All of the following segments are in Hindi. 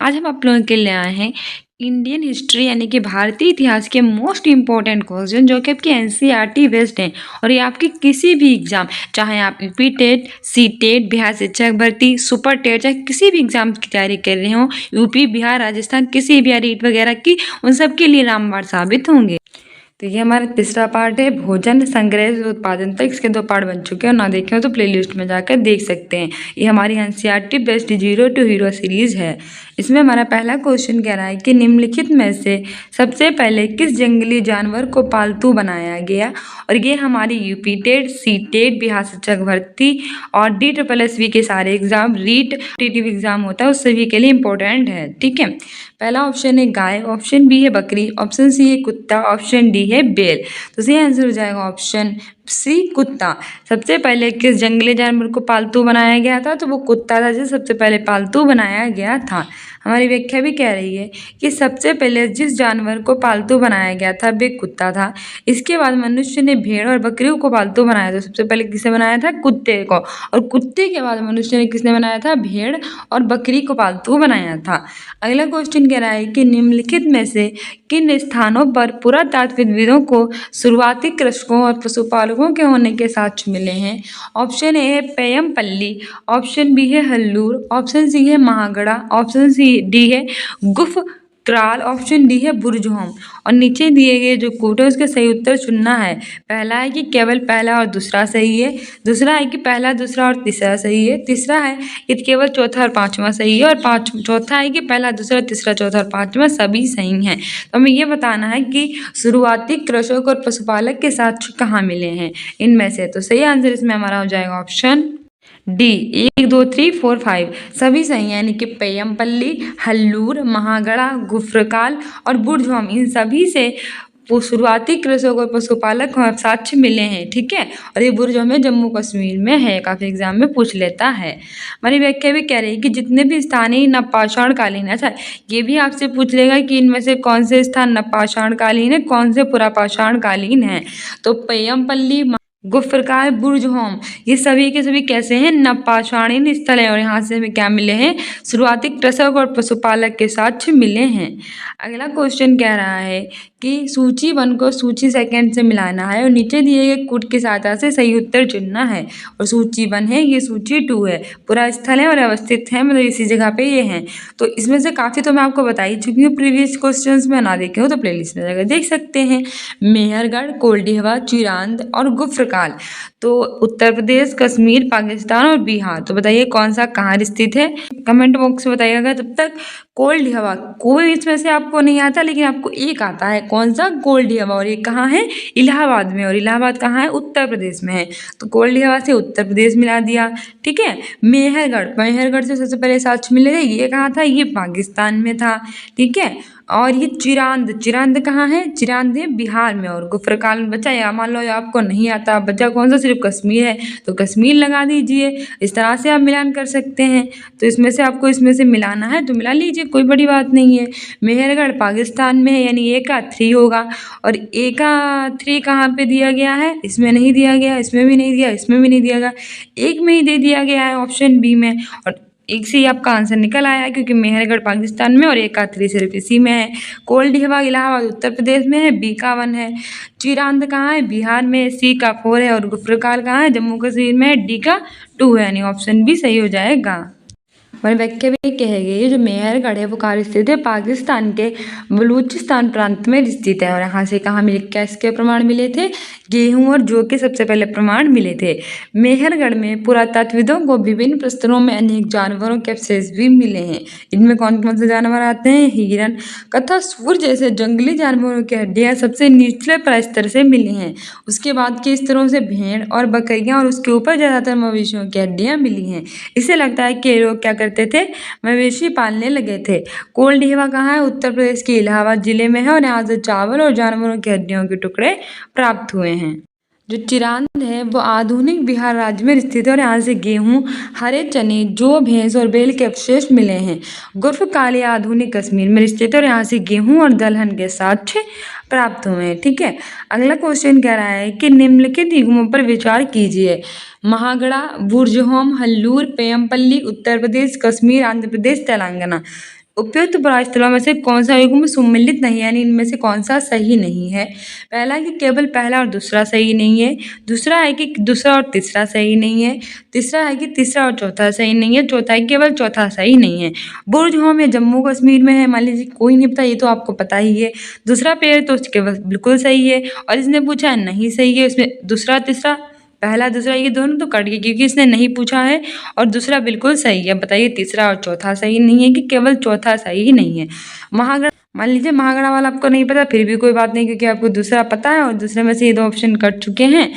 आज हम आप लोगों के लिए आए हैं इंडियन हिस्ट्री यानी कि भारतीय इतिहास के मोस्ट इम्पोर्टेंट क्वेश्चन जो कि आपके एनसीईआरटी बेस्ड हैं और ये आपके किसी भी एग्जाम, चाहे आप UP TET, C TET, Bihar शिक्षक भर्ती, सुपर टेट, चाहे किसी भी एग्जाम की तैयारी कर रहे हो, यूपी, बिहार, राजस्थान, किसी भी रीट वगैरह की, उन सब के लिए रामबाण साबित होंगे। तो ये हमारा तीसरा पार्ट है भोजन संग्रह से उत्पादन तक। इसके 2 पार्ट बन चुके हैं और ना देखे हो तो प्लेलिस्ट में जाकर देख सकते हैं। ये हमारी NCERT best 0 to hero series है। इसमें हमारा पहला क्वेश्चन कह रहा है कि निम्नलिखित में से सबसे पहले किस जंगली जानवर को पालतू बनाया गया। और ये हमारी UP TET, C TET, Bihar शिक्षक भर्ती और DSSB के सारे एग्जाम, रीट टीटीवी एग्जाम होता है उस सभी के लिए इंपॉर्टेंट है। ठीक है, पहला ऑप्शन है गाय, ऑप्शन बी है बकरी, ऑप्शन सी है कुत्ता, ऑप्शन डी है बैल। तो सही आंसर हो जाएगा ऑप्शन सी कुत्ता। सबसे पहले किस जंगली जानवर को पालतू बनाया गया था, तो वो कुत्ता था जो सबसे पहले पालतू बनाया गया था। हमारी व्याख्या भी कह रही है कि सबसे पहले जिस जानवर को पालतू बनाया गया था वे कुत्ता था। इसके बाद मनुष्य ने भेड़ और बकरियों को पालतू बनाया था। सबसे पहले किसे बनाया था? कुत्ते को। और कुत्ते के बाद मनुष्य ने किसने बनाया था? भेड़ और बकरी को पालतू बनाया था। अगला क्वेश्चन कह रहा है कि निम्नलिखित में से किन स्थानों पर पुरातात्विदों को शुरुआती कृषकों और पशुपालकों के होने के साक्ष्य मिले हैं। ऑप्शन ए है पेयमपल्ली, ऑप्शन बी है हल्लूर, ऑप्शन सी है महागड़ा, ऑप्शन सी डी है गुफ क्राल, ऑप्शन डी है बुरजहोम। और नीचे दिए गए जो कोट है उसका सही उत्तर चुनना है। पहला है कि केवल पहला और दूसरा सही है, दूसरा है कि पहला, दूसरा और तीसरा सही है, तीसरा है कि केवल चौथा और पांचवा सही है, और चौथा है कि पहला, दूसरा, तीसरा, चौथा और पांचवा सभी सही हैं। तो हमें ये बताना है कि शुरुआती कृषक और पशुपालक के साक्ष्य कहाँ मिले हैं इनमें से। तो सही आंसर इसमें हमारा हो जाएगा ऑप्शन डी। 1 2 3 4 5 सभी सही है, यानी कि पेयमपल्ली, हल्लूर, महागड़ा, गुफ्रकाल और बुरजहोम, इन सभी से वो शुरुआती कृषक और पशुपालक साक्ष्य मिले हैं। ठीक है, और ये बुरजहोम जम्मू कश्मीर में है, काफी एग्जाम में पूछ लेता है। हमारी व्याख्या भी कह रही है कि जितने भी स्थानीय नवपाषाण कालीन, अच्छा ये भी आपसे पूछ लेगा कि इनमें से कौन से स्थान नवपाषाण कालीन है, कौन से पुरापाषाण कालीन है। तो पेयमपल्ली, गुफ्रकाल, बुरजहोम, ये सभी के सभी कैसे हैं? नवपाषाणीन स्थल है। और यहाँ से हमें क्या मिले हैं? शुरुआती कृषक और पशुपालक के साक्ष्य मिले हैं। अगला क्वेश्चन कह रहा है कि सूची 1 को सूची 2 से मिलाना है और नीचे दिए गए कूट की सहायता से सही उत्तर चुनना है। और सूची 1 है, ये सूची 2 है, पूरा स्थल है और अवस्थित है, मतलब इसी जगह पे ये हैं। तो इसमें से काफ़ी तो मैं आपको बता ही चुकी हूँ प्रीवियस क्वेश्चंस में, ना देखे हो तो प्लेलिस्ट में जाकर देख सकते हैं। मेहरगढ़, कोल्डिहवा, चिरांद और गुफ्रकाल, तो उत्तर प्रदेश, कश्मीर, पाकिस्तान और बिहार। तो बताइए कौन सा कहाँ स्थित है, कमेंट बॉक्स में बताइएगा। तब तक कोल्डिहवा, कोई इसमें से आपको नहीं आता लेकिन आपको एक आता है, कौन सा? कोल्डिहवा। और ये कहाँ है? इलाहाबाद में। और इलाहाबाद कहाँ है? उत्तर प्रदेश में है। तो कोल्डिहवा से उत्तर प्रदेश मिला दिया। ठीक है, मेहरगढ़, मेहरगढ़ से सबसे पहले साक्ष्य मिले थे, ये कहाँ था? ये पाकिस्तान में था। ठीक है, और ये चिरांद, चिरांद कहाँ है? चिरांद है बिहार में। और गुफ्रकाल में बचा, या मान लो आपको नहीं आता, बचा कौन सा? सिर्फ कश्मीर है, तो कश्मीर लगा दीजिए। इस तरह से आप मिलान कर सकते हैं। तो इसमें से आपको इसमें से मिलाना है तो मिला लीजिए, कोई बड़ी बात नहीं है। मेहरगढ़ पाकिस्तान में है, यानी ए का 3 होगा। और ए का 3 कहाँ पे दिया गया है? इसमें नहीं दिया गया, इसमें भी नहीं दिया, इसमें भी नहीं दिया गया, एक में ही दे दिया गया है, ऑप्शन बी में। और एक से ही आपका आंसर निकल आया क्योंकि मेहरगढ़ पाकिस्तान में और एक का 3 सिर्फ इसी में है। कोल्डिहवा इलाहाबाद उत्तर प्रदेश में है, बी का 1 है। चिरांद कहाँ है? बिहार में, सी का 4 है। और गुफ्रकाल कहाँ है? जम्मू कश्मीर में, डी का 2 है, यानी ऑप्शन बी सही हो जाएगा। हमारी व्याख्या भी कहेगी जो मेहरगढ़ है वो कहाँ स्थित है? पाकिस्तान के बलूचिस्तान प्रांत में स्थित है। और यहाँ से कहाँ मिले, क्या इसके प्रमाण मिले थे? गेहूं और जौ के सबसे पहले प्रमाण मिले थे। मेहरगढ़ में पुरातत्वविदों को विभिन्न प्रस्तरों में अनेक जानवरों के अवशेष भी मिले हैं। इनमें कौन कौन से जानवर आते हैं? हिरण तथा सूर जैसे जंगली जानवरों की हड्डियां सबसे निचले प्रस्तर से मिली हैं। उसके बाद के स्तरों से भेड़ और बकरियां और उसके ऊपर ज्यादातर मवेशियों की हड्डियां मिली हैं। इससे लगता है कि ये लोग क्या करते थे? मवेशी पालने लगे थे। कोल्डिहवा कहाँ है? उत्तर प्रदेश के इलाहाबाद जिले में है। और यहाँ से चावल और जानवरों की हड्डियों के टुकड़े प्राप्त हुए हैं। जो चिरांद है वो आधुनिक बिहार राज्य में स्थित है और यहाँ से गेहूं, हरे चने, जौ, भैंस और बैल के अवशेष मिले हैं। गुर्फकाली आधुनिक कश्मीर में स्थित है और यहाँ से गेहूं और दलहन के साक्ष्य प्राप्त हुए हैं। ठीक है, अगला क्वेश्चन कह रहा है कि निम्नलिखित युग्मों पर विचार कीजिए। महागड़ा, बुरजहोम, हल्लूर, पेयमपल्ली, उत्तर प्रदेश, कश्मीर, आंध्र प्रदेश, तेलंगाना। उपयुक्त पुरास्थलों में से कौन सा युग्म सुमेलित नहीं है, यानी इनमें से कौन सा सही नहीं है। पहला है कि केवल पहला और दूसरा सही नहीं है। दूसरा है कि दूसरा और तीसरा सही नहीं है। तीसरा है कि तीसरा और चौथा सही नहीं है। चौथा है कि केवल चौथा सही नहीं है। बुर्ज होम ये जम्मू कश्मीर में है, मान लीजिए कोई नहीं पता, ये तो आपको पता ही है। दूसरा पेड़ तो केवल बिल्कुल सही है, और इसने पूछा है नहीं सही है, इसमें दूसरा तीसरा पहला दूसरा ये दोनों तो कट गए क्योंकि इसने नहीं पूछा है, और दूसरा बिल्कुल सही है। बताइए तीसरा और चौथा सही नहीं है कि केवल चौथा सही नहीं है। महागढ़, मान लीजिए महागढ़ा वाला आपको नहीं पता, फिर भी कोई बात नहीं क्योंकि आपको दूसरा पता है और दूसरे में से ये दो ऑप्शन कट चुके हैं।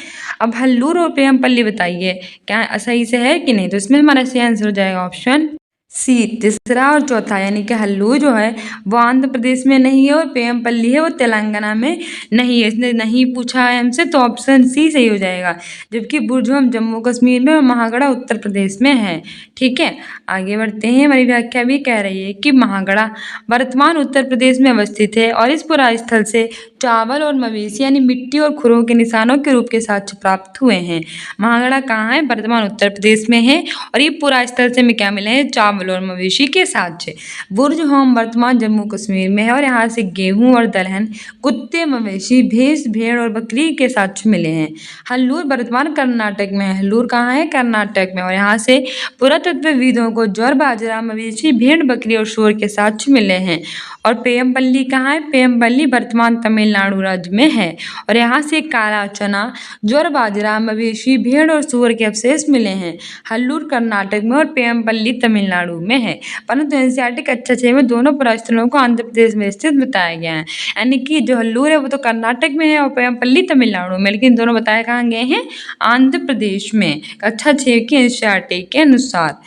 अब हल्लूर और पेमपल्ली बताइए क्या सही से है कि नहीं, तो इसमें हमारा सही आंसर हो जाएगा ऑप्शन सी, तीसरा और चौथा, यानी कि हल्लूर जो है वो आंध्र प्रदेश में नहीं है और पेमपल्ली है वो तेलंगाना में नहीं है। इसने नहीं पूछा है हमसे, तो ऑप्शन सी सही हो जाएगा। जबकि बुर्ज होम जम्मू कश्मीर में और महागढ़ा उत्तर प्रदेश में है। ठीक है, आगे बढ़ते हैं। हमारी व्याख्या भी कह रही है कि महागढ़ा वर्तमान उत्तर प्रदेश में अवस्थित है और इस पुरा स्थल से चावल और मवेशी यानी मिट्टी और खुरों के निशानों के रूप के साक्ष्य प्राप्त हुए हैं। महागढ़ा कहाँ है, वर्तमान उत्तर प्रदेश में है, और ये पुरा स्थल से हमें क्या मिले हैं, चावल और मवेशी के साक्ष्य। बुर्ज होम वर्तमान जम्मू कश्मीर में है और यहाँ से गेहूं और दलहन, कुत्ते, मवेशी, भैंस, भेड़ और बकरी के साक्ष्य मिले हैं। हल्लूर वर्तमान कर्नाटक में है। हल्लूर कहाँ है, कर्नाटक में, और यहाँ से पुरातत्वविदों को ज्वार, बाजरा, मवेशी, भेड़, बकरी और सूअर के साक्ष्य मिले हैं। और पेमपल्ली कहाँ है, पेमपल्ली वर्तमान तमिलनाडु राज्य में है, और यहाँ से काला चना, ज्वार, बाजरा, मवेशी, भेड़ और सूअर के अवशेष मिले हैं। हल्लूर कर्नाटक में और पेमपल्ली तमिलनाडु में है, परंतु एनसीईआरटी कक्षा 6 में दोनों पुरास्थलों को आंध्र प्रदेश में स्थित बताया गया है। यानी कि जो हल्लूर है वो तो कर्नाटक में है और पेमपल्ली तमिलनाडु में, लेकिन दोनों बताए कहाँ गए हैं, आंध्र प्रदेश में, कक्षा 6 की एनसीईआरटी के अनुसार।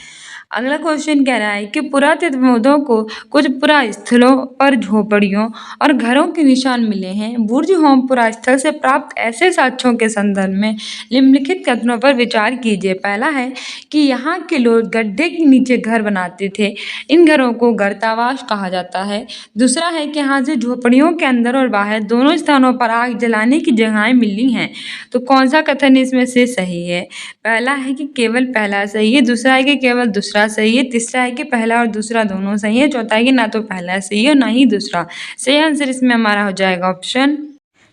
अगला क्वेश्चन कह रहा है कि पुरातत्वविदों को कुछ पुरा स्थलों पर झोपड़ियों और घरों के निशान मिले हैं। बुर्ज होम पुरा स्थल से प्राप्त ऐसे साक्ष्यों के संदर्भ में निम्नलिखित कथनों पर विचार कीजिए। पहला है कि यहाँ के लोग गड्ढे के नीचे घर बनाते थे, इन घरों को गर्तावास कहा जाता है। दूसरा है कि यहाँ से झोपड़ियों के अंदर और बाहर दोनों स्थानों पर आग जलाने की जगहें मिली हैं। तो कौन सा कथन इसमें से सही है, पहला है कि केवल पहला सही है, दूसरा है कि केवल दूसरा सही है, तीसरा है कि पहला और दूसरा दोनों सही है, चौथा है कि ना तो पहला सही है और ना ही दूसरा। सही आंसर इसमें हमारा हो जाएगा ऑप्शन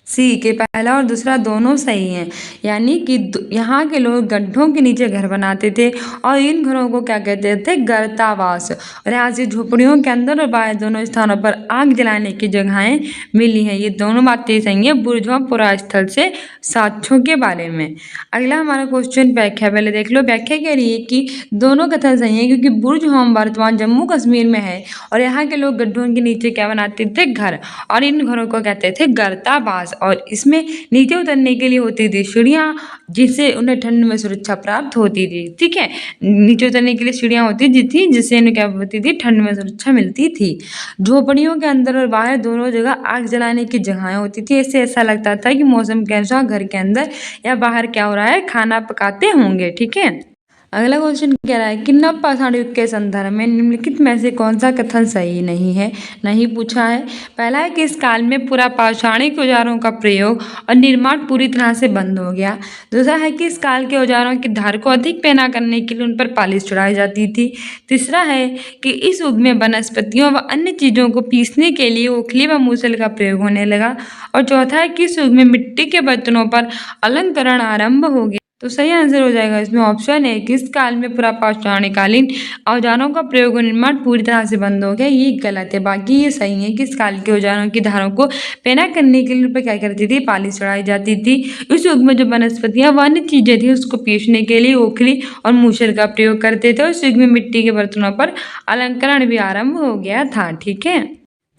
सी, के पहला और दूसरा दोनों सही हैं। यानी कि यहाँ के लोग गड्ढों के नीचे घर बनाते थे और इन घरों को क्या कहते थे, गर्तावास। और यहाँ से झोपड़ियों के अंदर और बाहर दोनों स्थानों पर आग जलाने की जगहें मिली हैं। ये दोनों बातें सही हैं बुर्ज होम पुरा स्थल से साक्ष्यों के बारे में। अगला हमारा क्वेश्चन व्याख्या, पहले देख लो। व्याख्या कह रही है कि दोनों कथन सही है क्योंकि बुर्ज होम वर्तमान जम्मू कश्मीर में है और यहाँ के लोग गड्ढों के नीचे क्या बनाते थे, घर, और इन घरों को कहते थे गर्तावास। और इसमें नीचे उतरने के लिए होती थी सीढ़ियाँ, जिससे उन्हें ठंड में सुरक्षा प्राप्त होती थी। ठीक है, नीचे उतरने के लिए सीढ़ियाँ होती थी जिससे इन्हें क्या होती थी, ठंड में सुरक्षा मिलती थी। झोपड़ियों के अंदर और बाहर दोनों जगह आग जलाने की जगहें होती थी। इससे ऐसा लगता था कि मौसम के अनुसार घर के अंदर या बाहर क्या हो रहा है, खाना पकाते होंगे। ठीक है, अगला क्वेश्चन कह रहा है कि नवपाषाण युग के संदर्भ में निम्नलिखित में से कौन सा कथन सही नहीं है, नहीं पूछा है। पहला है कि इस काल में पूरा पाषाणिक औजारों का प्रयोग और निर्माण पूरी तरह से बंद हो गया। दूसरा है कि इस काल के औजारों की धार को अधिक पैना करने के लिए उन पर पालिश चढ़ाई जाती थी। तीसरा है कि इस युग में वनस्पतियों व अन्य चीज़ों को पीसने के लिए ओखली व मूसल का प्रयोग होने लगा। और चौथा है कि इस युग में मिट्टी के बर्तनों पर अलंकरण आरंभ हो गया। तो सही आंसर हो जाएगा इसमें ऑप्शन है, किस काल में पूरा पाषाणकालीन औजारों का प्रयोग और निर्माण पूरी तरह से बंद हो गया। ये गलत है, बाकी ये सही है। किस काल के औजारों की धारों को पैना करने के लिए उन पर क्या करती थी, पालिश चढ़ाई जाती थी। इस युग में जो वनस्पतियां व अन्य चीजें थी उसको पीसने के लिए ओखली और मूसल का प्रयोग करते थे। उस युग में मिट्टी के बर्तनों पर अलंकरण भी आरंभ हो गया था। ठीक है,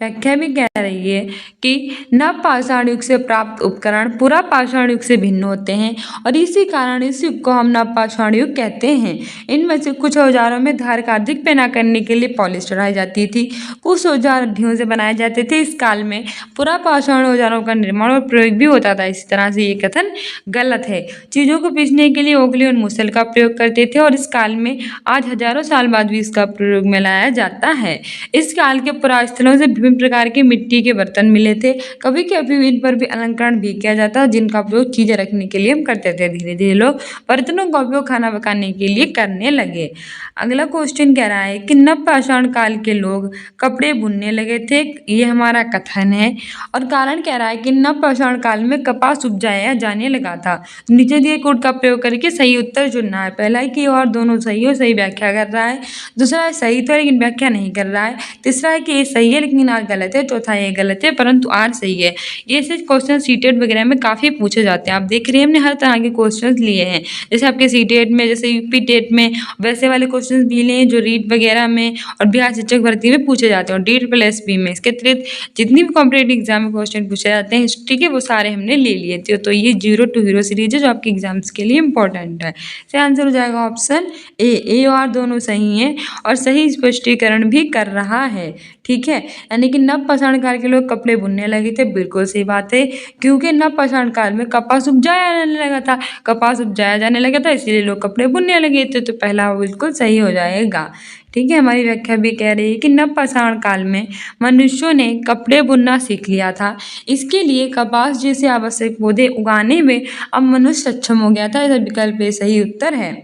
व्याख्या भी कह रही है कि नवपाषाण युग से प्राप्त उपकरण पूरा पाषाण युग से भिन्न होते हैं और इसी कारण इस युग को हम नवपाषाण युग कहते हैं। इनमें से कुछ औजारों में धार का अधिक पैना करने के लिए पॉलिश चढ़ाई जाती थी। कुछ औजार हड्डियों से बनाए जाते थे। इस काल में पूरा पाषाण औजारों का निर्माण और प्रयोग भी होता था। इसी तरह से ये कथन गलत है। चीज़ों को पीसने के लिए ओखली और मूसल का प्रयोग करते थे और इस काल में आज हजारों साल बाद भी इसका प्रयोग में लाया जाता है। इस काल के पुरा स्थलों से विभिन्न प्रकार के मिट्टी के बर्तन मिले थे। कभी कभी इन पर भी अलंकरण भी किया जाता, जिनका उपयोग चीजें रखने के लिए हम करते थे। धीरे धीरे लोग बर्तनों का उपयोग खाना पकाने के लिए करने लगे। अगला क्वेश्चन कह रहा है कि नवपाषाण काल के लोग कपड़े बुनने लगे थे। ये हमारा कथन है। और कारण कह रहा है कि नवपाषाण काल में कपास उपजाया जाने लगा था। नीचे दिए कोड का प्रयोग करके सही उत्तर चुनना है। पहला है कि और दोनों सही हो, सही व्याख्या कर रहा है। दूसरा है सही तो है लेकिन व्याख्या नहीं कर रहा है। तीसरा है कि ये सही है लेकिन आर गलत है। चौथा ये गलत है परंतु आर सही है। ये से क्वेश्चन सीटेट वगैरह में काफी पूछे जाते हैं। आप देख रहे हैं हमने हर तरह के क्वेश्चन लिए हैं। जैसे आपके सीटेट में, जैसे यूपी टेट में वैसे वाले क्वेश्चन भी लिए हैं जो रीट वगैरह में और बिहार शिक्षक भर्ती में पूछे जाते हैं और DSSB में। इसके अतिरिक्त जितनी भी कॉम्पिटेटिव एग्जाम में क्वेश्चन पूछे जाते हैं हिस्ट्री के, वो सारे हमने ले लिए थे। तो ये 0 to हीरो सीरीज है जो आपके एग्जाम्स के लिए इंपॉर्टेंट है। सही आंसर हो जाएगा ऑप्शन ए और आर दोनों सही हैं और सही स्पष्टीकरण भी कर रहा है। ठीक है, यानी कि नवपाषाण काल के लोग कपड़े बुनने लगे थे। बिल्कुल सही बात है, क्योंकि नवपाषाण काल में कपास उपजाया जाने लगा था। कपास उपजाया जाने लगा था इसीलिए लोग कपड़े बुनने लगे थे। तो पहला बिल्कुल सही हो जाएगा। ठीक है, हमारी व्याख्या भी कह रही है कि नवपाषाण काल में मनुष्यों ने कपड़े बुनना सीख लिया था। इसके लिए कपास जैसे आवश्यक पौधे उगाने में अब मनुष्य सक्षम हो गया था। यह विकल्प ए सही उत्तर है।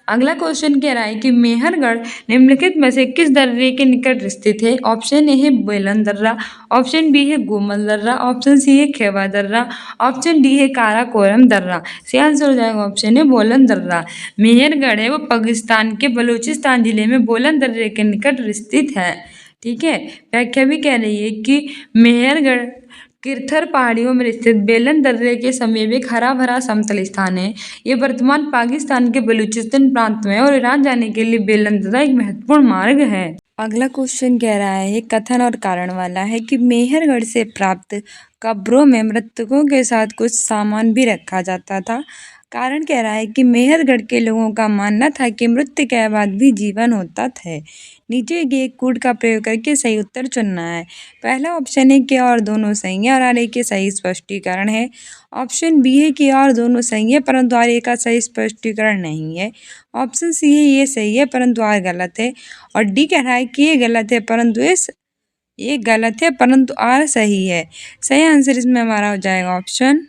अगला क्वेश्चन कह रहा है कि मेहरगढ़ निम्नलिखित में से किस दर्रे के निकट स्थित है। ऑप्शन ए है बेलन दर्रा, ऑप्शन बी है गोमल दर्रा, ऑप्शन सी है खेवा दर्रा, ऑप्शन डी है काराकोरम दर्रा। सही आंसर हो जाएगा ऑप्शन है बोलन दर्रा। मेहरगढ़ है वो पाकिस्तान के बलूचिस्तान जिले में बोलन दर्रे के निकट स्थित है। ठीक है, व्याख्या भी कह रही है कि मेहरगढ़ किरथर पहाड़ियों में स्थित बेलन दर्रे के समीप एक हरा भरा समतल स्थान है। ये वर्तमान पाकिस्तान के बलूचिस्तान प्रांत में है और ईरान जाने के लिए बेलन दर्रा एक महत्वपूर्ण मार्ग है। अगला क्वेश्चन कह रहा है, कथन और कारण वाला है कि मेहरगढ़ से प्राप्त कब्रों में मृतकों के साथ कुछ सामान भी रखा जाता था। कारण कह रहा है कि मेहरगढ़ के लोगों का मानना था कि मृत्यु के बाद भी जीवन होता है। नीचे दिए कोड का प्रयोग करके सही उत्तर चुनना है। पहला ऑप्शन है कि और दोनों सही है और आर ए के सही स्पष्टीकरण है। ऑप्शन बी है कि और दोनों सही है परंतु आर ए का सही स्पष्टीकरण नहीं है। ऑप्शन सी है ये सही है परंतु आर गलत है। और डी कह रहा है कि ये गलत है परंतु ये गलत है परंतु आर सही है। सही आंसर इसमें हमारा हो जाएगा ऑप्शन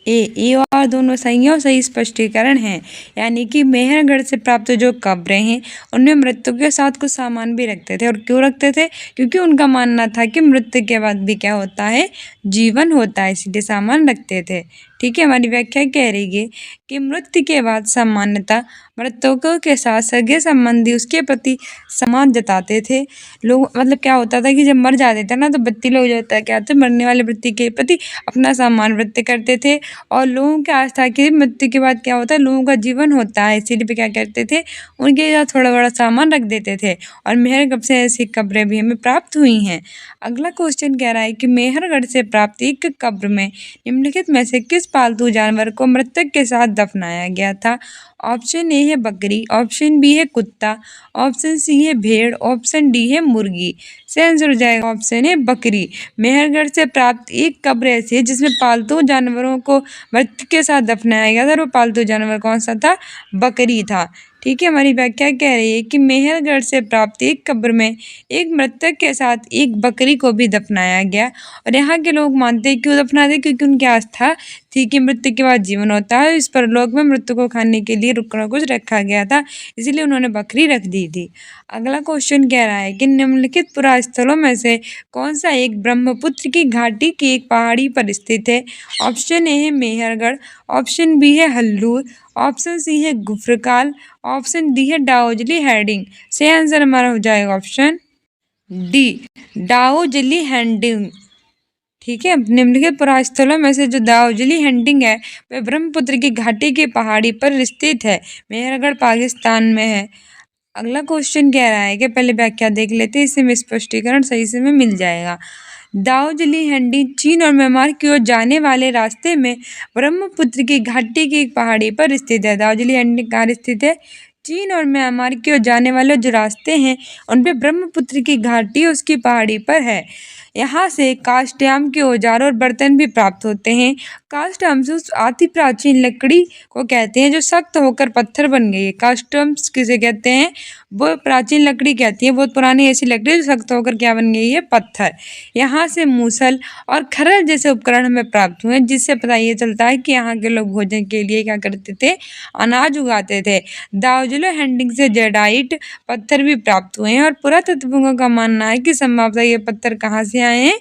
ए और दोनों सही और सही स्पष्टीकरण हैं। यानी कि मेहरगढ़ से प्राप्त जो कब्रें हैं उनमें मृत्यु के साथ कुछ सामान भी रखते थे। और क्यों रखते थे? क्योंकि उनका मानना था कि मृत्यु के बाद भी क्या होता है, जीवन होता है, इसलिए सामान रखते थे। ठीक है, हमारी व्याख्या कह रही है कि मृत्यु के बाद सामान्यतः मृतकों के साथ सगे संबंधी उसके प्रति सम्मान जताते थे। लोग मतलब क्या होता था कि जब मर जाते थे ना तो बत्ती लोग जो होता है क्या होता है, मरने वाले व्यक्ति के प्रति अपना सम्मान व्यक्त करते थे। और लोगों की आस्था कि मृत्यु के बाद क्या होता है, लोगों का जीवन होता है, इसीलिए भी क्या करते थे, उनके साथ थोड़ा बड़ा सामान रख देते थे। और मेहरगढ़ से ऐसी कब्रें भी हमें प्राप्त हुई हैं। अगला क्वेश्चन कह रहा है कि मेहरगढ़ से प्राप्त एक कब्र में निम्नलिखित में से किस पालतू जानवर को मृतक के साथ दफनाया गया था। ऑप्शन ए है बकरी, ऑप्शन बी है कुत्ता, ऑप्शन सी है भेड़, ऑप्शन डी है मुर्गी। सही आंसर हो जाएगा ऑप्शन है बकरी। मेहरगढ़ से प्राप्त एक कब्र ऐसी है जिसमें पालतू जानवरों को मृतक के साथ दफनाया गया था और वो पालतू जानवर कौन सा था, बकरी था। ठीक है, हमारी व्याख्या कह रही है कि मेहरगढ़ से प्राप्त एक कब्र में एक मृतक के साथ एक बकरी को भी दफनाया गया। और यहाँ के लोग मानते हैं, क्यों दफनाते, क्योंकि उनकी आस्था थी कि मृत्यु के बाद जीवन होता है। इस परलोक में मृत्यु को खाने के लिए रुकना कुछ रखा गया था, इसलिए उन्होंने बकरी रख दी थी। अगला क्वेश्चन कह रहा है कि निम्नलिखित पुरास्थलों में से कौन सा एक ब्रह्मपुत्र की घाटी की एक पहाड़ी पर स्थित है। ऑप्शन ए है मेहरगढ़, ऑप्शन बी है हल्लूर, ऑप्शन सी है गुफरकाल, ऑप्शन डी है डाओजली हैडिंग। सही आंसर हमारा हो जाएगा ऑप्शन डी, डाओजली हैडिंग। ठीक है, निम्नलिखित पुरास्थलों में से जो दाओजली हैडिंग है वह ब्रह्मपुत्र की घाटी की पहाड़ी पर स्थित है, मेहरगढ़ पाकिस्तान में है। अगला क्वेश्चन कह रहा है कि पहले व्याख्या देख लेते हैं, इससे में स्पष्टीकरण सही से में मिल जाएगा। दाओजली हैडिंग चीन और म्यांमार की ओर जाने वाले रास्ते में ब्रह्मपुत्र की घाटी की एक पहाड़ी पर स्थित है। दाओजली हैडिंग कहाँ स्थित है, चीन और म्यांमार की ओर जाने वाले जो रास्ते हैं उन पे ब्रह्मपुत्र की घाटी उसकी पहाड़ी पर है। यहाँ से काष्ठयाम के औजार और बर्तन भी प्राप्त होते हैं। काष्ठयाम से उस अति प्राचीन लकड़ी को कहते हैं जो सख्त होकर पत्थर बन गई है। काष्ठयाम किसे कहते हैं? वो प्राचीन लकड़ी कहती है, बहुत पुरानी ऐसी लकड़ी जो सख्त होकर क्या बन गई है? पत्थर। यहाँ से मूसल और खरल जैसे उपकरण हमें प्राप्त हुए, जिससे पता ये चलता है कि यहाँ के लोग भोजन के लिए क्या करते थे? अनाज उगाते थे। दार्जिलो हैंडिंग से जेडाइट पत्थर भी प्राप्त हुए हैं और पुरातत्वज्ञों का मानना है कि संभवतः ये पत्थर कहाँ से आए हैं?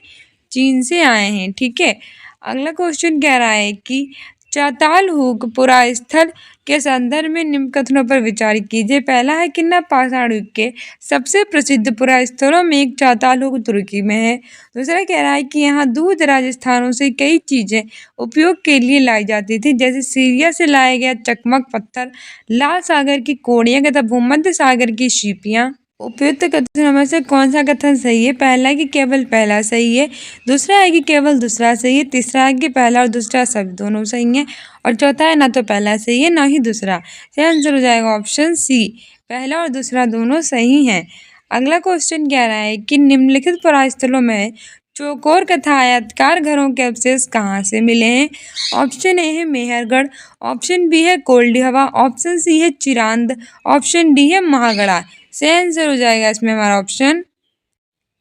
चीन से आए हैं। ठीक है, अगला क्वेश्चन कह रहा है कि चातालहुक पुरास्थल के संदर्भ में निम्न कथनों पर विचार कीजिए। पहला है कि न पाषाण युग के सबसे प्रसिद्ध पुरास्थलों में एक चातालहुक तुर्की में है। दूसरा कह रहा है कि यहाँ दूर राजस्थानों से कई चीजें उपयोग के लिए लाई जाती थी, जैसे सीरिया से लाया गया चकमक पत्थर, लाल सागर की कोड़ियाँ तथा भूमध्य सागर की सीपियाँ। उपयुक्त कथनों में से कौन सा कथन सही है? पहला है कि केवल पहला सही है, दूसरा है कि केवल दूसरा सही है, तीसरा है कि पहला और दूसरा सभी दोनों सही हैं, और चौथा है ना तो पहला सही है ना ही दूसरा। सही आंसर हो जाएगा ऑप्शन सी, पहला और दूसरा दोनों सही हैं। अगला क्वेश्चन कह रहा है कि निम्नलिखित पुरास्थलों में चौकोर तथा आयताकार घरों के अवशेष कहाँ से मिले हैं? ऑप्शन ए है मेहरगढ़, ऑप्शन बी है कोल्डिहवा, ऑप्शन सी है चिरांद, ऑप्शन डी है महागढ़ा। सही आंसर हो जाएगा इसमें हमारा ऑप्शन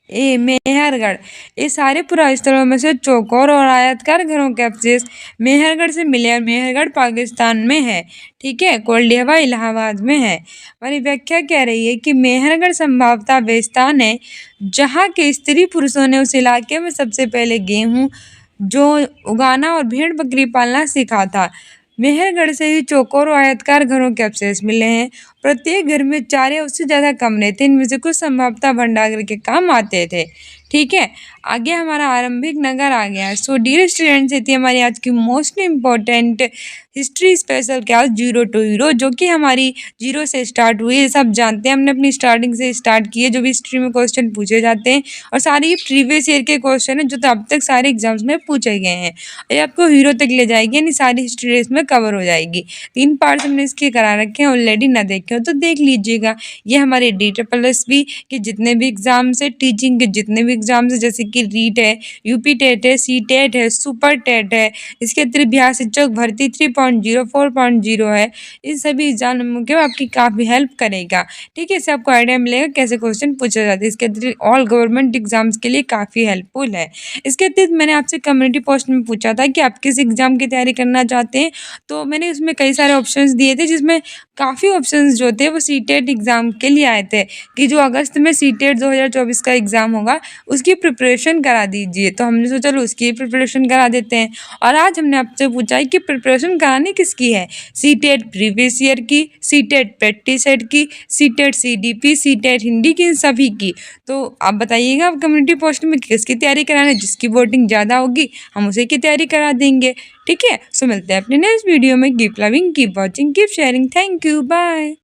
ए मेहरगढ़। ये सारे पुरास्थलों में से चौकोर और आयताकार घरों के अवशेष मेहरगढ़ से मिले और मेहरगढ़ पाकिस्तान में है। ठीक है, कोल्डिहवा इलाहाबाद में है। हमारी व्याख्या कह रही है कि मेहरगढ़ संभवतः वे स्थान है जहाँ के स्त्री पुरुषों ने उस इलाके में सबसे पहले गेहूं जो उगाना और भेड़ बकरी पालना सीखा था। मेहरगढ़ से ही चौकोर और आयताकार घरों के अवशेष मिले हैं। प्रत्येक घर में 4 या उससे ज़्यादा कमरे थे, इनमें से कुछ संभवतः भंडार के काम आते थे। ठीक है, आगे हमारा आरंभिक नगर आ गया। सो डियर स्टूडेंट्स, ये थी हमारी आज की most important history special class 0 to hero, जो कि हमारी 0 से स्टार्ट हुई है। सब जानते हैं, हमने अपनी स्टार्टिंग से स्टार्ट की है। जो भी हिस्ट्री में क्वेश्चन पूछे जाते हैं और सारे ये प्रीवियस ईयर के क्वेश्चन हैं जो तो अब तक सारे एग्जाम्स में पूछे गए हैं, और ये आपको हीरो तक ले जाएगी, यानी सारी हिस्ट्री इसमें कवर हो जाएगी। 3 पार्ट्स हमने इसके करा रखे हैं, ऑलरेडी ना देखे हो तो देख लीजिएगा। ये हमारे DSSB के जितने भी एग्जाम्स है, टीचिंग के जितने भी एग्जाम्स है, जैसे कि रीट है, यूपी टेट है, सी टेट है, सुपर टेट है, इसके अतिरिक्त बिहार शिक्षक भर्ती 3.0 4.0 है। इन सभी एग्जाम के आपकी काफ़ी हेल्प करेगा। ठीक है, इससे आपको आइडिया मिलेगा कैसे क्वेश्चन पूछे जाते हैं। इसके अतिरिक्त ऑल गवर्नमेंट एग्जाम्स के लिए काफ़ी हेल्पफुल है। इसके अतिरिक्त मैंने आपसे कम्युनिटी पोस्ट में पूछा था कि आप किस एग्जाम की तैयारी करना चाहते हैं, तो मैंने उसमें कई सारे ऑप्शंस दिए थे, जिसमें काफ़ी ऑप्शंस जो थे वो सी टेट एग्ज़ाम के लिए आए थे कि जो अगस्त में सी टेट 2024 का एग्ज़ाम होगा उसकी प्रिपरेशन करा दीजिए। तो हमने सोचा चलो उसकी प्रिपरेशन करा देते हैं। और आज हमने आपसे पूछा है कि प्रिपरेशन करानी किसकी है? सी टेट प्रीवियस ईयर की, सी टेट प्रैक्टिस सेट की, C TET CDP, C TET Hindi की, इन सभी की। तो आप बताइएगा आप कम्युनिटी पोस्ट में किसकी तैयारी कराना है। जिसकी वोटिंग ज़्यादा होगी हम उसे की तैयारी करा देंगे। ठीक है, सो मिलते हैं अपने नेक्स्ट वीडियो में। Keep loving, keep watching, keep sharing. Thank you, bye.